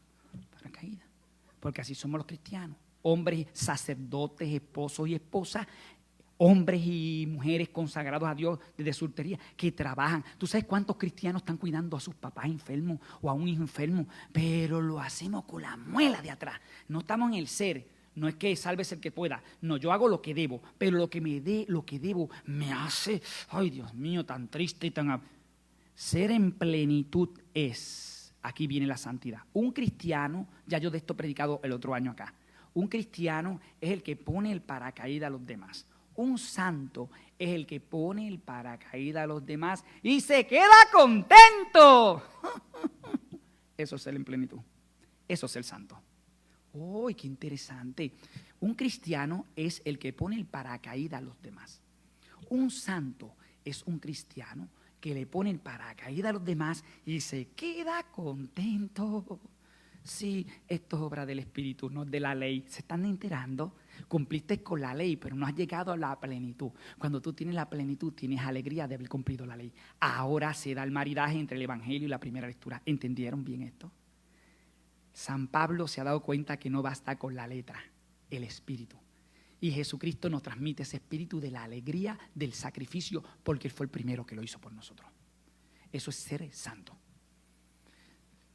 paracaídas? Porque así somos los cristianos. Hombres, sacerdotes, esposos y esposas, hombres y mujeres consagrados a Dios desde soltería, que trabajan. ¿Tú sabes cuántos cristianos están cuidando a sus papás enfermos o a un hijo enfermo? Pero lo hacemos con la muela de atrás. No estamos en el ser. No es que sálvese el que pueda. No, yo hago lo que debo. Pero lo que debo me hace, ay Dios mío, tan triste y tan... Ser en plenitud es, aquí viene la santidad. Un cristiano, ya yo de esto he predicado el otro año acá. Un cristiano es el que pone el paracaídas a los demás. Un santo es el que pone el paracaídas a los demás y se queda contento. Eso es ser en plenitud. Eso es ser santo. ¡Uy, qué interesante! Un cristiano es el que pone el paracaídas a los demás. Un santo es un cristiano que le pone el paracaídas a los demás y se queda contento. Sí, esto es obra del Espíritu, no de la ley. ¿Se están enterando? Cumpliste con la ley, pero no has llegado a la plenitud. Cuando tú tienes la plenitud, tienes alegría de haber cumplido la ley. Ahora se da el maridaje entre el Evangelio y la primera lectura. ¿Entendieron bien esto? San Pablo se ha dado cuenta que no basta con la letra, el espíritu. Y Jesucristo nos transmite ese espíritu de la alegría, del sacrificio, porque Él fue el primero que lo hizo por nosotros. Eso es ser santo.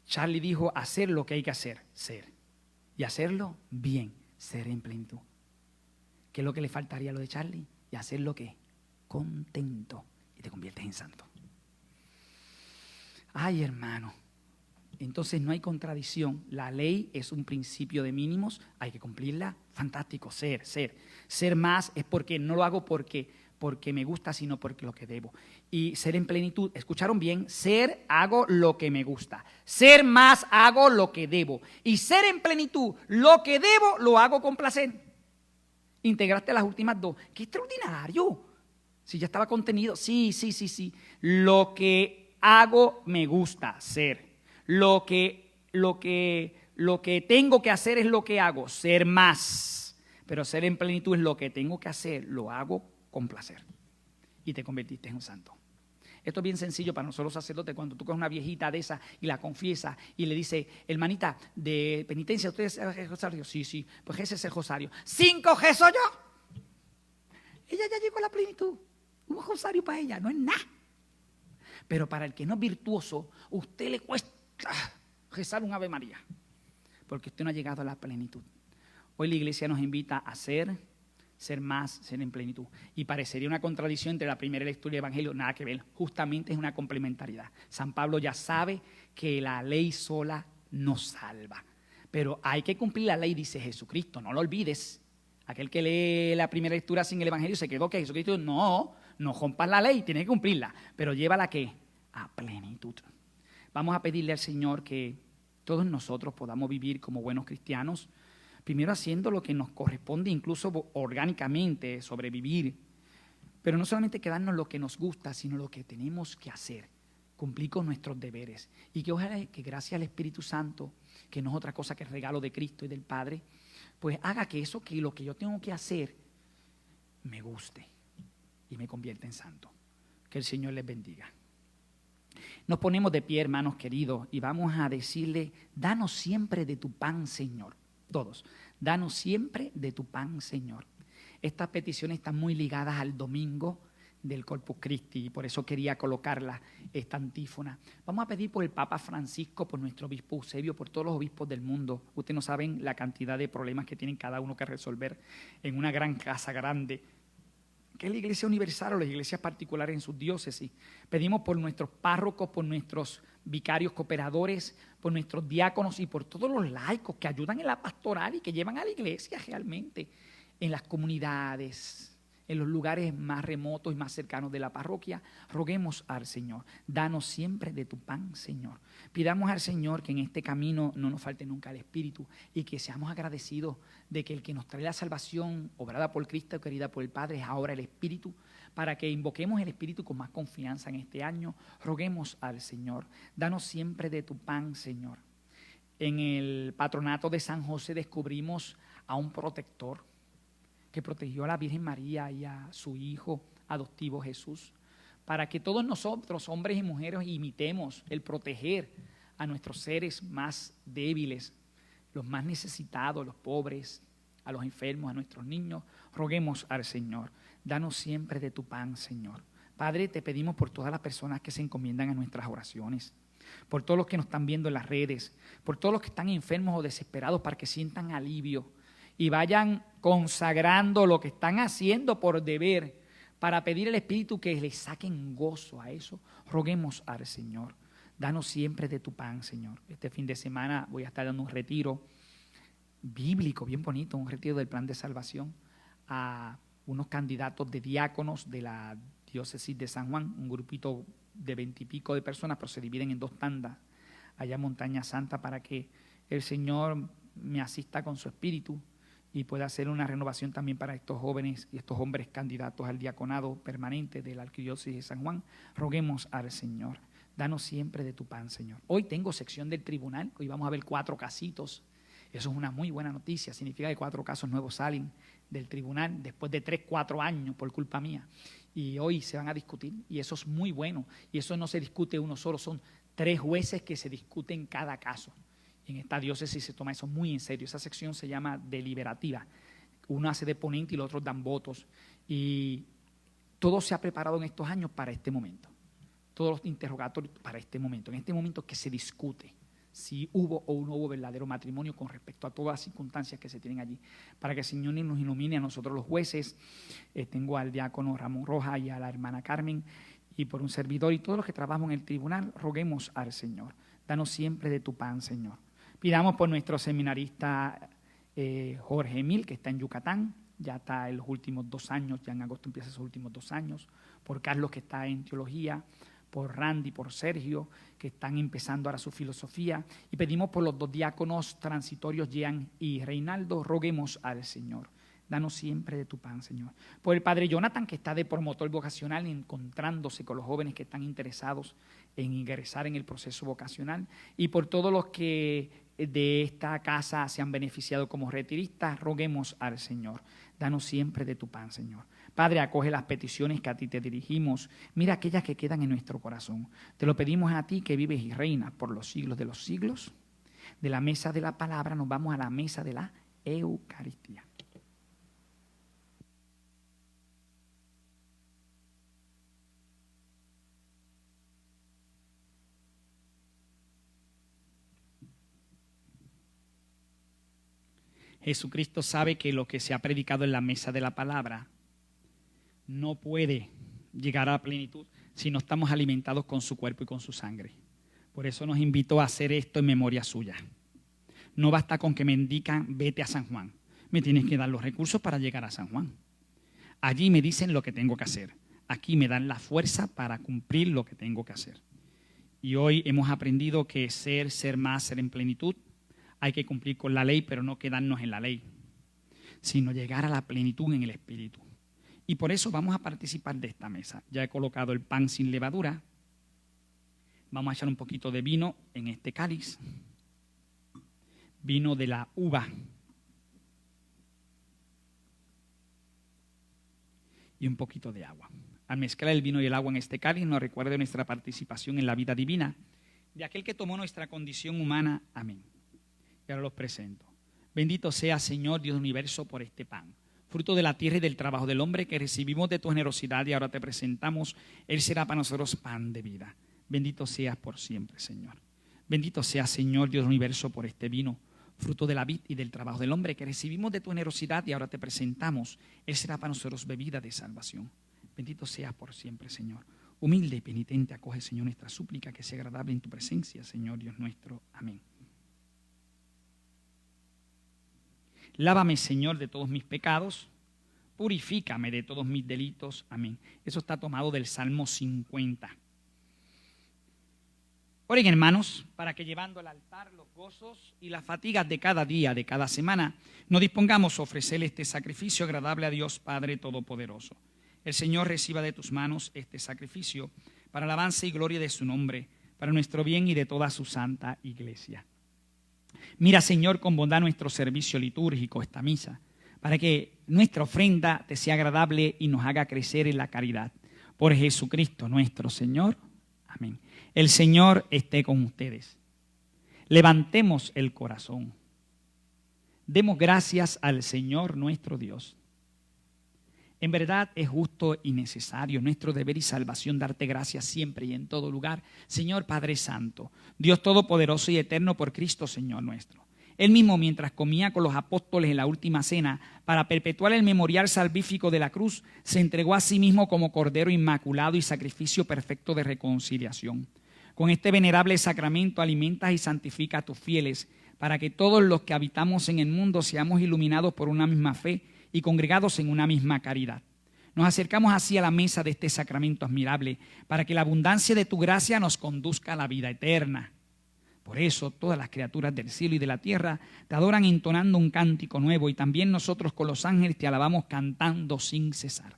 Charlie dijo, hacer lo que hay que hacer, ser. Y hacerlo bien, ser en plenitud. ¿Qué es lo que le faltaría a lo de Charlie? Y hacerlo ¿qué? Contento. Y te conviertes en santo. Ay, hermano. Entonces no hay contradicción. La ley es un principio de mínimos, hay que cumplirla. Fantástico, ser. Ser más es porque no lo hago porque me gusta, sino porque lo que debo. Y ser en plenitud, ¿escucharon bien? Ser, hago lo que me gusta. Ser más, hago lo que debo. Y ser en plenitud, lo que debo, lo hago con placer. Integraste las últimas dos. ¡Qué extraordinario! Si ya estaba contenido. Sí. Lo que hago me gusta, ser. Lo que tengo que hacer es lo que hago, ser más. Pero ser en plenitud es lo que tengo que hacer, lo hago con placer. Y te convertiste en un santo. Esto es bien sencillo para nosotros sacerdotes. Cuando tú coges una viejita de esa y la confiesa y le dice, hermanita, de penitencia, ¿usted es el rosario? Sí, pues ese es el rosario. 5G soy yo. Ella ya llegó a la plenitud. Un rosario para ella no es nada. Pero para el que no es virtuoso, usted le cuesta rezar un Ave María, porque usted no ha llegado a la plenitud. Hoy la iglesia nos invita a ser más, ser en plenitud. Y parecería una contradicción entre la primera lectura y el Evangelio, nada que ver. Justamente es una complementariedad. San Pablo ya sabe que la ley sola no salva, pero hay que cumplir la ley, dice Jesucristo, no lo olvides. Aquel que lee la primera lectura sin el Evangelio se quedó que Jesucristo no rompas la ley, tiene que cumplirla, pero llévala ¿qué? A plenitud. Vamos a pedirle al Señor que todos nosotros podamos vivir como buenos cristianos, primero haciendo lo que nos corresponde, incluso orgánicamente, sobrevivir, pero no solamente quedarnos lo que nos gusta, sino lo que tenemos que hacer, cumplir con nuestros deberes. Y que ojalá que gracias al Espíritu Santo, que no es otra cosa que el regalo de Cristo y del Padre, pues haga que eso, que lo que yo tengo que hacer, me guste y me convierta en santo. Que el Señor les bendiga. Nos ponemos de pie, hermanos queridos, y vamos a decirle, danos siempre de tu pan, Señor. Todos, danos siempre de tu pan, Señor. Estas peticiones están muy ligadas al domingo del Corpus Christi y por eso quería colocarla esta antífona. Vamos a pedir por el Papa Francisco, por nuestro obispo Eusebio, por todos los obispos del mundo. Ustedes no saben la cantidad de problemas que tienen cada uno que resolver en una gran casa grande, que es la iglesia universal o las iglesias particulares en sus diócesis. Pedimos por nuestros párrocos, por nuestros vicarios cooperadores, por nuestros diáconos y por todos los laicos que ayudan en la pastoral y que llevan a la iglesia realmente en las comunidades, en los lugares más remotos y más cercanos de la parroquia. Roguemos al Señor, danos siempre de tu pan, Señor. Pidamos al Señor que en este camino no nos falte nunca el Espíritu y que seamos agradecidos de que el que nos trae la salvación, obrada por Cristo, querida por el Padre, es ahora el Espíritu, para que invoquemos el Espíritu con más confianza en este año. Roguemos al Señor, danos siempre de tu pan, Señor. En el patronato de San José descubrimos a un protector que protegió a la Virgen María y a su hijo adoptivo Jesús, para que todos nosotros, hombres y mujeres, imitemos el proteger a nuestros seres más débiles, los más necesitados, los pobres, a los enfermos, a nuestros niños. Roguemos al Señor, danos siempre de tu pan, Señor. Padre, te pedimos por todas las personas que se encomiendan a nuestras oraciones, por todos los que nos están viendo en las redes, por todos los que están enfermos o desesperados, para que sientan alivio y vayan consagrando lo que están haciendo por deber, para pedir al Espíritu que les saquen gozo a eso. Roguemos al Señor, danos siempre de tu pan, Señor. Este fin de semana voy a estar dando un retiro bíblico, bien bonito, un retiro del plan de salvación a unos candidatos de diáconos de la diócesis de San Juan, un grupito de 20 y pico de personas, pero se dividen en 2 tandas allá en Montaña Santa, para que el Señor me asista con su Espíritu y pueda hacer una renovación también para estos jóvenes y estos hombres candidatos al diaconado permanente de la arquidiócesis de San Juan. Roguemos al Señor, danos siempre de tu pan, Señor. Hoy tengo sección del tribunal, hoy vamos a ver 4 casitos. Eso es una muy buena noticia, significa que 4 casos nuevos salen del tribunal después de 3, 4 años por culpa mía. Y hoy se van a discutir y eso es muy bueno. Y eso no se discute uno solo, son 3 jueces que se discuten cada caso. En esta diócesis se toma eso muy en serio. Esa sección se llama deliberativa. Uno hace de ponente y los otros dan votos. Y todo se ha preparado en estos años para este momento. Todos los interrogatorios para este momento. En este momento que se discute si hubo o no hubo verdadero matrimonio con respecto a todas las circunstancias que se tienen allí. Para que el Señor nos ilumine a nosotros los jueces. Tengo al diácono Ramón Rojas y a la hermana Carmen y por un servidor y todos los que trabajamos en el tribunal, roguemos al Señor. Danos siempre de tu pan, Señor. Pidamos por nuestro seminarista Jorge Emil, que está en Yucatán, ya está en los últimos 2 años, ya en agosto empieza sus últimos 2 años. Por Carlos, que está en teología. Por Randy, por Sergio, que están empezando ahora su filosofía. Y pedimos por los 2 diáconos transitorios, Jean y Reinaldo, roguemos al Señor. Danos siempre de tu pan, Señor. Por el padre Jonathan, que está de promotor vocacional, encontrándose con los jóvenes que están interesados en ingresar en el proceso vocacional. Y por todos los que de esta casa se han beneficiado como retiristas, roguemos al Señor. Danos siempre de tu pan, Señor. Padre, acoge las peticiones que a ti te dirigimos. Mira aquellas que quedan en nuestro corazón. Te lo pedimos a ti que vives y reinas por los siglos de los siglos. De la mesa de la palabra nos vamos a la mesa de la Eucaristía. Jesucristo sabe que lo que se ha predicado en la mesa de la palabra no puede llegar a la plenitud si no estamos alimentados con su cuerpo y con su sangre. Por eso nos invitó a hacer esto en memoria suya. No basta con que me indican, vete a San Juan. Me tienes que dar los recursos para llegar a San Juan. Allí me dicen lo que tengo que hacer. Aquí me dan la fuerza para cumplir lo que tengo que hacer. Y hoy hemos aprendido que ser más, ser en plenitud, hay que cumplir con la ley, pero no quedarnos en la ley, sino llegar a la plenitud en el Espíritu. Y por eso vamos a participar de esta mesa. Ya he colocado el pan sin levadura. Vamos a echar un poquito de vino en este cáliz. Vino de la uva. Y un poquito de agua. Al mezclar el vino y el agua en este cáliz nos recuerda nuestra participación en la vida divina de aquel que tomó nuestra condición humana. Amén. Y ahora los presento. Bendito sea, Señor Dios del universo, por este pan, fruto de la tierra y del trabajo del hombre que recibimos de tu generosidad y ahora te presentamos. Él será para nosotros pan de vida. Bendito seas por siempre, Señor. Bendito sea, Señor Dios del universo, por este vino, fruto de la vid y del trabajo del hombre que recibimos de tu generosidad y ahora te presentamos. Él será para nosotros bebida de salvación. Bendito seas por siempre, Señor. Humilde y penitente acoge, Señor, nuestra súplica, que sea agradable en tu presencia, Señor Dios nuestro. Amén. Lávame, Señor, de todos mis pecados, purifícame de todos mis delitos. Amén. Eso está tomado del Salmo 50. Oren, hermanos, para que llevando al altar los gozos y las fatigas de cada día, de cada semana, nos dispongamos a ofrecerle este sacrificio agradable a Dios Padre Todopoderoso. El Señor reciba de tus manos este sacrificio para alabanza y gloria de su nombre, para nuestro bien y de toda su santa iglesia. Mira, Señor, con bondad nuestro servicio litúrgico, esta misa, para que nuestra ofrenda te sea agradable y nos haga crecer en la caridad. Por Jesucristo nuestro Señor. Amén. El Señor esté con ustedes. Levantemos el corazón. Demos gracias al Señor nuestro Dios. En verdad es justo y necesario, nuestro deber y salvación, darte gracias siempre y en todo lugar, Señor Padre Santo, Dios Todopoderoso y Eterno, por Cristo Señor nuestro. Él mismo, mientras comía con los apóstoles en la última cena, para perpetuar el memorial salvífico de la cruz, se entregó a sí mismo como Cordero inmaculado y sacrificio perfecto de reconciliación. Con este venerable sacramento alimentas y santificas a tus fieles, para que todos los que habitamos en el mundo seamos iluminados por una misma fe y congregados en una misma caridad. Nos acercamos así a la mesa de este sacramento admirable, para que la abundancia de tu gracia nos conduzca a la vida eterna. Por eso todas las criaturas del cielo y de la tierra te adoran entonando un cántico nuevo, y también nosotros con los ángeles te alabamos cantando sin cesar.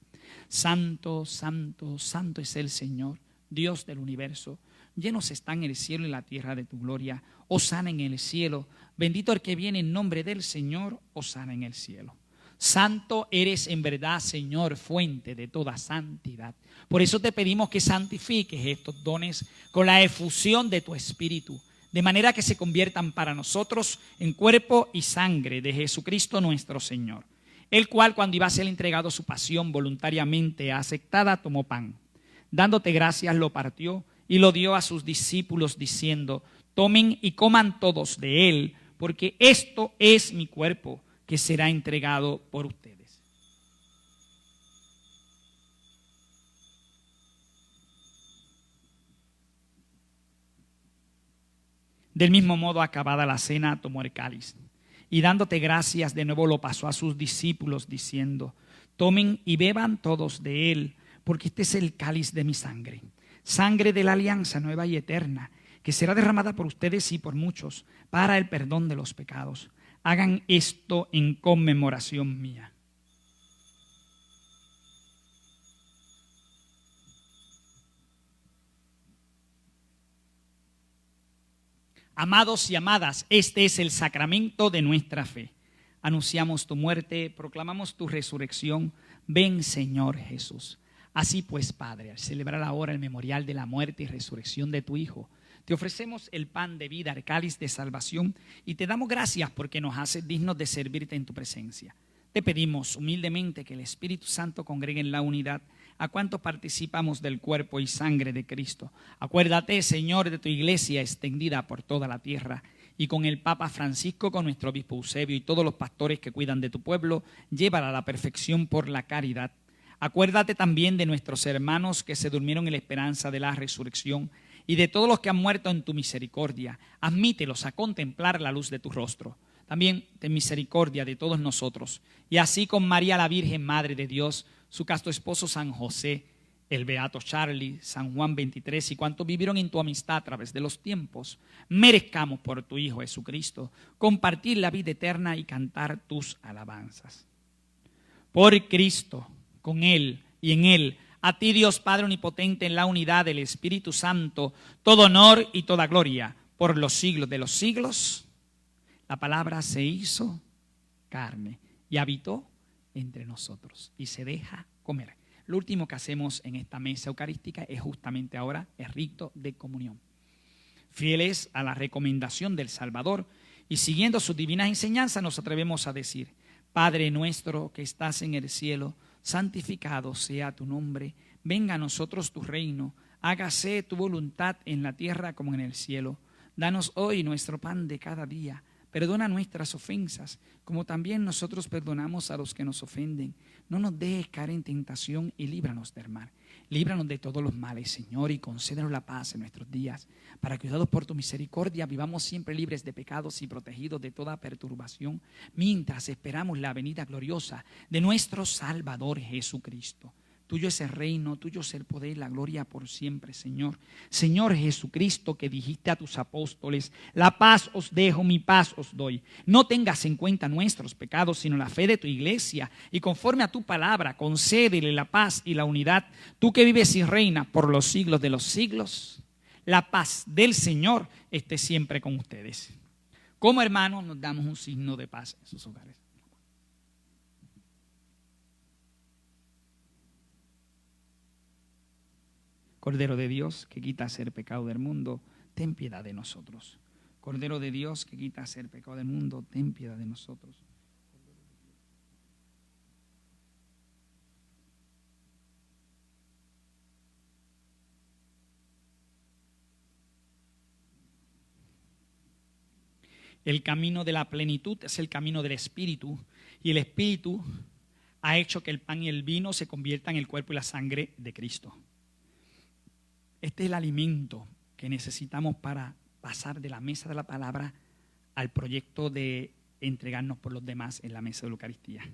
Santo, santo, santo es el Señor, Dios del universo. Llenos están el cielo y la tierra de tu gloria. Hosana en el cielo. Bendito el que viene en nombre del Señor. Hosana en el cielo. Santo eres en verdad, Señor, fuente de toda santidad. Por eso te pedimos que santifiques estos dones con la efusión de tu Espíritu, de manera que se conviertan para nosotros en cuerpo y sangre de Jesucristo nuestro Señor, el cual, cuando iba a ser entregado su pasión voluntariamente aceptada, tomó pan. Dándote gracias, lo partió y lo dio a sus discípulos, diciendo: tomen y coman todos de él, porque esto es mi cuerpo, que será entregado por ustedes. Del mismo modo, acabada la cena, tomó el cáliz y dándote gracias de nuevo lo pasó a sus discípulos, diciendo: tomen y beban todos de él, porque este es el cáliz de mi sangre, sangre de la alianza nueva y eterna, que será derramada por ustedes y por muchos para el perdón de los pecados. Hagan esto en conmemoración mía. Amados y amadas, este es el sacramento de nuestra fe. Anunciamos tu muerte, proclamamos tu resurrección. Ven, Señor Jesús. Así pues, Padre, al celebrar ahora el memorial de la muerte y resurrección de tu Hijo, te ofrecemos el pan de vida, el cáliz de salvación, y te damos gracias porque nos haces dignos de servirte en tu presencia. Te pedimos humildemente que el Espíritu Santo congregue en la unidad a cuantos participamos del cuerpo y sangre de Cristo. Acuérdate, Señor, de tu iglesia extendida por toda la tierra, y con el Papa Francisco, con nuestro obispo Eusebio y todos los pastores que cuidan de tu pueblo, llévala a la perfección por la caridad. Acuérdate también de nuestros hermanos que se durmieron en la esperanza de la resurrección, y de todos los que han muerto en tu misericordia. Admítelos a contemplar la luz de tu rostro. También ten misericordia de todos nosotros, y así con María la Virgen, Madre de Dios, su casto esposo San José, el beato Charlie, San Juan 23 y cuantos vivieron en tu amistad a través de los tiempos, merezcamos por tu Hijo Jesucristo compartir la vida eterna y cantar tus alabanzas. Por Cristo, con Él y en Él, a ti, Dios Padre omnipotente, en la unidad del Espíritu Santo, todo honor y toda gloria por los siglos de los siglos. La palabra se hizo carne y habitó entre nosotros y se deja comer. Lo último que hacemos en esta mesa eucarística es justamente ahora el rito de comunión. Fieles a la recomendación del Salvador y siguiendo sus divinas enseñanzas, nos atrevemos a decir: Padre nuestro que estás en el cielo, santificado sea tu nombre, venga a nosotros tu reino, hágase tu voluntad en la tierra como en el cielo. Danos hoy nuestro pan de cada día. Perdona nuestras ofensas, como también nosotros perdonamos a los que nos ofenden. No nos dejes caer en tentación y líbranos del mal. Líbranos de todos los males, Señor, y concédenos la paz en nuestros días, para que, ayudados por tu misericordia, vivamos siempre libres de pecados y protegidos de toda perturbación, mientras esperamos la venida gloriosa de nuestro Salvador Jesucristo. Tuyo es el reino, tuyo es el poder, la gloria por siempre, Señor. Señor Jesucristo, que dijiste a tus apóstoles: la paz os dejo, mi paz os doy. No tengas en cuenta nuestros pecados, sino la fe de tu iglesia. Y conforme a tu palabra, concédele la paz y la unidad. Tú que vives y reinas por los siglos de los siglos, la paz del Señor esté siempre con ustedes. Como hermanos, nos damos un signo de paz en sus hogares. Cordero de Dios, que quitas el pecado del mundo, ten piedad de nosotros. Cordero de Dios, que quitas el pecado del mundo, ten piedad de nosotros. El camino de la plenitud es el camino del Espíritu, y el Espíritu ha hecho que el pan y el vino se conviertan en el cuerpo y la sangre de Cristo. Este es el alimento que necesitamos para pasar de la mesa de la palabra al proyecto de entregarnos por los demás en la mesa de la Eucaristía.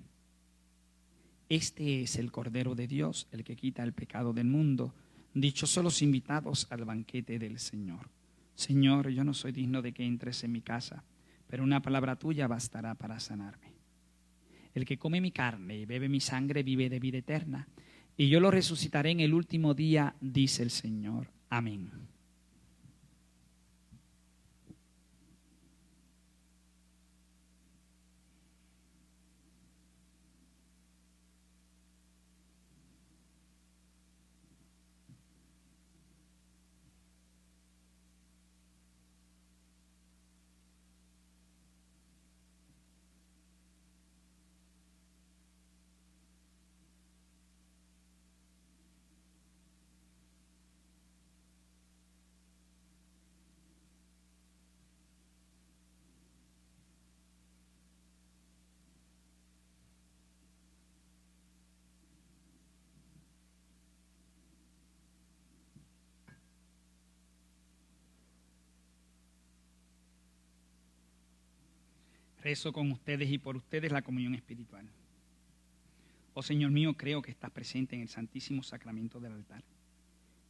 Este es el Cordero de Dios, el que quita el pecado del mundo. Dichosos los invitados al banquete del Señor. Señor, yo no soy digno de que entres en mi casa, pero una palabra tuya bastará para sanarme. El que come mi carne y bebe mi sangre vive de vida eterna, y yo lo resucitaré en el último día, dice el Señor. Amén. Rezo con ustedes y por ustedes la comunión espiritual. Oh Señor mío, creo que estás presente en el Santísimo Sacramento del altar.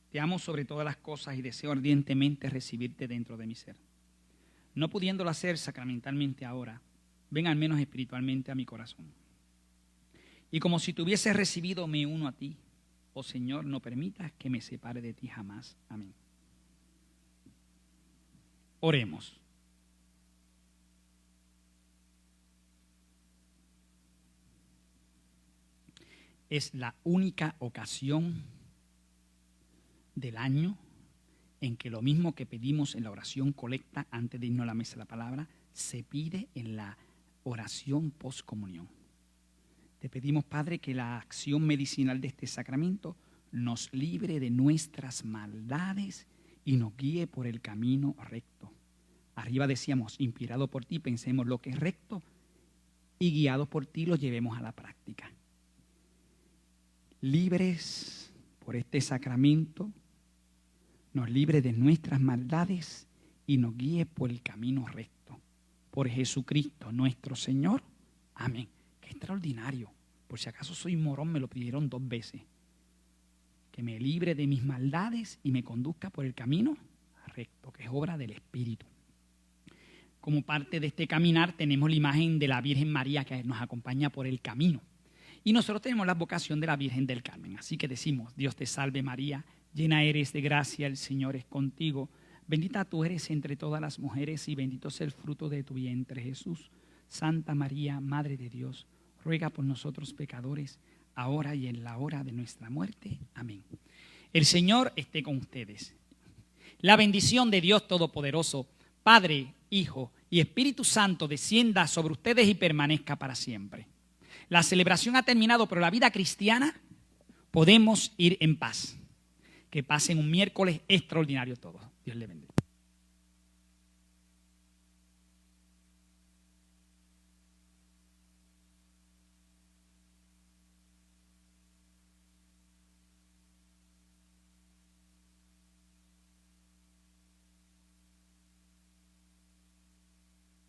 Te amo sobre todas las cosas y deseo ardientemente recibirte dentro de mi ser. No pudiéndolo hacer sacramentalmente ahora, ven al menos espiritualmente a mi corazón. Y como si te hubieses recibido, me uno a ti. Oh Señor, no permitas que me separe de ti jamás. Amén. Oremos. Es la única ocasión del año en que lo mismo que pedimos en la oración colecta antes de irnos a la mesa de la palabra, se pide en la oración postcomunión. Te pedimos, Padre, que la acción medicinal de este sacramento nos libre de nuestras maldades y nos guíe por el camino recto. Arriba decíamos, inspirado por ti, pensemos lo que es recto y guiados por ti lo llevemos a la práctica. Libres por este sacramento, nos libre de nuestras maldades y nos guíe por el camino recto. Por Jesucristo nuestro Señor. Amén. Qué extraordinario. Por si acaso soy morón, me lo pidieron 2 veces. Que me libre de mis maldades y me conduzca por el camino recto, que es obra del Espíritu. Como parte de este caminar tenemos la imagen de la Virgen María que nos acompaña por el camino. Y nosotros tenemos la vocación de la Virgen del Carmen. Así que decimos, Dios te salve María, llena eres de gracia, el Señor es contigo. Bendita tú eres entre todas las mujeres y bendito es el fruto de tu vientre, Jesús. Santa María, Madre de Dios, ruega por nosotros pecadores, ahora y en la hora de nuestra muerte. Amén. El Señor esté con ustedes. La bendición de Dios Todopoderoso, Padre, Hijo y Espíritu Santo descienda sobre ustedes y permanezca para siempre. La celebración ha terminado, pero la vida cristiana podemos ir en paz. Que pasen un miércoles extraordinario todos. Dios les bendiga.